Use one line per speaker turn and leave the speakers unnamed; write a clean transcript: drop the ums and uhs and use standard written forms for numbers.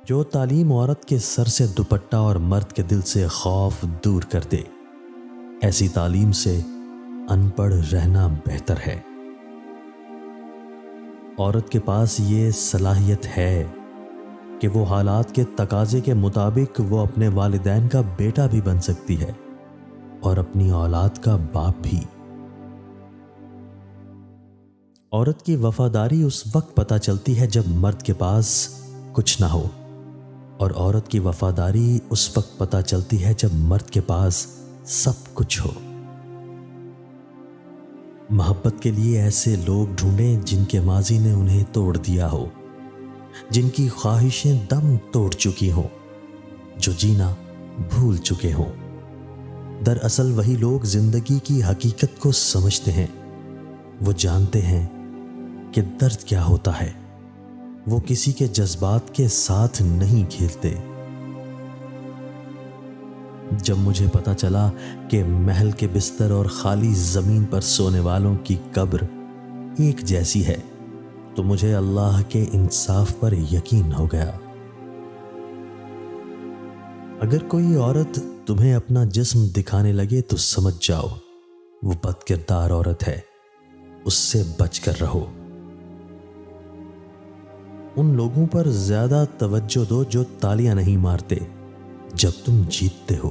جو تعلیم عورت کے سر سے دوپٹہ اور مرد کے دل سے خوف دور کر دے، ایسی تعلیم سے ان پڑھ رہنا بہتر ہے۔ عورت کے پاس یہ صلاحیت ہے کہ وہ حالات کے تقاضے کے مطابق وہ اپنے والدین کا بیٹا بھی بن سکتی ہے اور اپنی اولاد کا باپ بھی۔ عورت کی وفاداری اس وقت پتہ چلتی ہے جب مرد کے پاس کچھ نہ ہو، اور عورت کی وفاداری اس وقت پتہ چلتی ہے جب مرد کے پاس سب کچھ ہو۔ محبت کے لیے ایسے لوگ ڈھونڈیں جن کے ماضی نے انہیں توڑ دیا ہو، جن کی خواہشیں دم توڑ چکی ہوں، جو جینا بھول چکے ہوں۔ دراصل وہی لوگ زندگی کی حقیقت کو سمجھتے ہیں، وہ جانتے ہیں کہ درد کیا ہوتا ہے، وہ کسی کے جذبات کے ساتھ نہیں کھیلتے۔ جب مجھے پتا چلا کہ محل کے بستر اور خالی زمین پر سونے والوں کی قبر ایک جیسی ہے، تو مجھے اللہ کے انصاف پر یقین ہو گیا۔ اگر کوئی عورت تمہیں اپنا جسم دکھانے لگے تو سمجھ جاؤ وہ بد کردار عورت ہے، اس سے بچ کر رہو۔ ان لوگوں پر زیادہ توجہ دو جو تالیاں نہیں مارتے جب تم جیتتے ہو۔